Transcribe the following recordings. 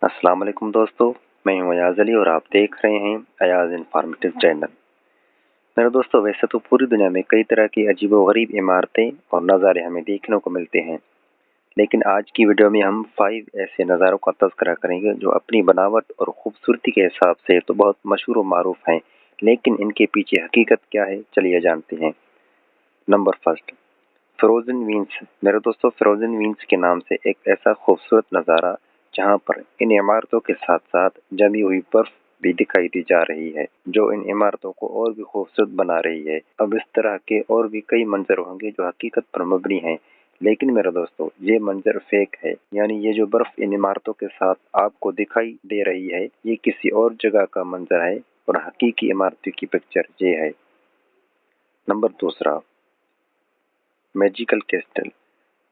السلام علیکم دوستو، میں ہوں ایاز علی اور آپ دیکھ رہے ہیں ایاز انفارمیٹیو چینل۔ میرے دوستو، ویسے تو پوری دنیا میں کئی طرح کی عجیب و غریب عمارتیں اور نظارے ہمیں دیکھنے کو ملتے ہیں، لیکن آج کی ویڈیو میں ہم 5 ایسے نظاروں کا تذکرہ کریں گے جو اپنی بناوٹ اور خوبصورتی کے حساب سے تو بہت مشہور و معروف ہیں، لیکن ان کے پیچھے حقیقت کیا ہے چلیے جانتے ہیں۔ نمبر فرسٹ، فروزن وینس۔ میرے دوستو، فروزن وینس کے نام سے ایک ایسا خوبصورت نظارہ جہاں پر ان عمارتوں کے ساتھ ساتھ جمی ہوئی برف بھی دکھائی دی جا رہی ہے، جو ان عمارتوں کو اور بھی خوبصورت بنا رہی ہے۔ اب اس طرح کے اور بھی کئی منظر ہوں گے جو حقیقت پر مبنی ہیں، لیکن میرے دوستو یہ منظر فیک ہے، یعنی یہ جو برف ان عمارتوں کے ساتھ آپ کو دکھائی دے رہی ہے یہ کسی اور جگہ کا منظر ہے اور حقیقی عمارتوں کی پکچر یہ ہے۔ نمبر دوسرا، میجیکل کیسٹل۔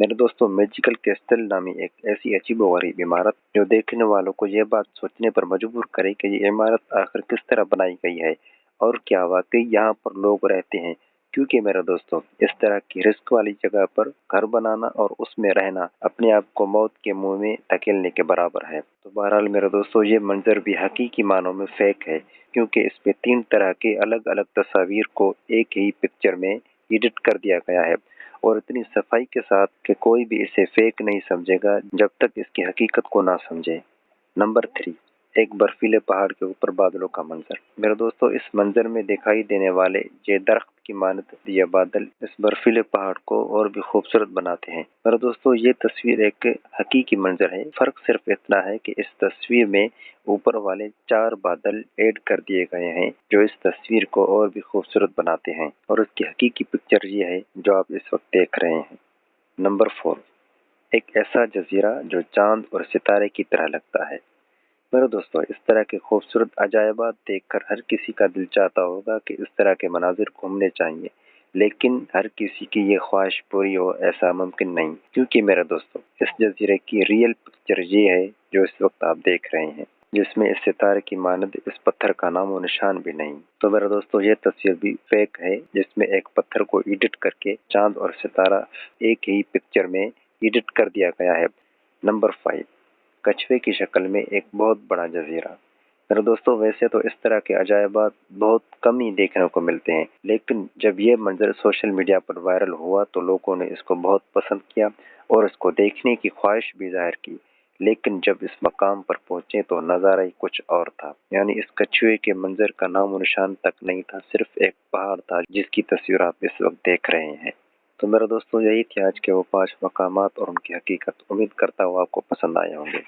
میرے دوستو، میجیکل کیسٹل نامی ایک ایسی عجیب و غریب عمارت جو دیکھنے والوں کو یہ بات سوچنے پر مجبور کرے کہ یہ عمارت آخر کس طرح بنائی گئی ہے اور کیا واقعی یہاں پر لوگ رہتے ہیں، کیونکہ میرے دوستو اس طرح کی رسک والی جگہ پر گھر بنانا اور اس میں رہنا اپنے آپ کو موت کے منہ میں دھکیلنے کے برابر ہے۔ تو بہرحال میرے دوستو یہ منظر بھی حقیقی معنوں میں فیک ہے، کیونکہ اس پہ 3 طرح کے الگ الگ تصاویر کو ایک ہی پکچر میں ایڈٹ کر دیا گیا ہے، اور اتنی صفائی کے ساتھ کہ کوئی بھی اسے فیک نہیں سمجھے گا جب تک اس کی حقیقت کو نہ سمجھے۔ نمبر 3، ایک برفیلے پہاڑ کے اوپر بادلوں کا منظر۔ میرے دوستو اس منظر میں دکھائی دینے والے یہ درخت کی مانند یہ بادل اس برفیلے پہاڑ کو اور بھی خوبصورت بناتے ہیں۔ میرے دوستو یہ تصویر ایک حقیقی منظر ہے، فرق صرف اتنا ہے کہ اس تصویر میں اوپر والے 4 بادل ایڈ کر دیے گئے ہیں جو اس تصویر کو اور بھی خوبصورت بناتے ہیں، اور اس کی حقیقی پکچر یہ ہے جو آپ اس وقت دیکھ رہے ہیں۔ نمبر 4، ایک ایسا جزیرہ جو چاند اور ستارے کی طرح لگتا ہے۔ میرے دوستو اس طرح کے خوبصورت عجائبات دیکھ کر ہر کسی کا دل چاہتا ہوگا کہ اس طرح کے مناظر گھومنے چاہیے، لیکن ہر کسی کی یہ خواہش پوری ہو ایسا ممکن نہیں، کیونکہ میرے دوستو اس جزیرے کی ریئل پکچر یہ ہے جو اس وقت آپ دیکھ رہے ہیں، جس میں اس ستارے کی مانند اس پتھر کا نام و نشان بھی نہیں۔ تو میرے دوستو یہ تصویر بھی فیک ہے، جس میں ایک پتھر کو ایڈٹ کر کے چاند اور ستارہ ایک ہی پکچر میں ایڈٹ کر دیا گیا ہے۔ نمبر 5، کچھوے کی شکل میں ایک بہت بڑا جزیرہ۔ میرے دوستو ویسے تو اس طرح کے عجائبات بہت کم ہی دیکھنے کو ملتے ہیں، لیکن جب یہ منظر سوشل میڈیا پر وائرل ہوا تو لوگوں نے اس کو بہت پسند کیا اور اس کو دیکھنے کی خواہش بھی ظاہر کی، لیکن جب اس مقام پر پہنچے تو نظارہ ہی کچھ اور تھا، یعنی اس کچھوے کے منظر کا نام و نشان تک نہیں تھا، صرف ایک پہاڑ تھا جس کی تصویر آپ اس وقت دیکھ رہے ہیں۔ تو میرے دوستو یہی تھے آج کے وہ 5 مقامات اور ان کی حقیقت۔ امید کرتا ہوں آپ کو پسند آئے ہوں گے۔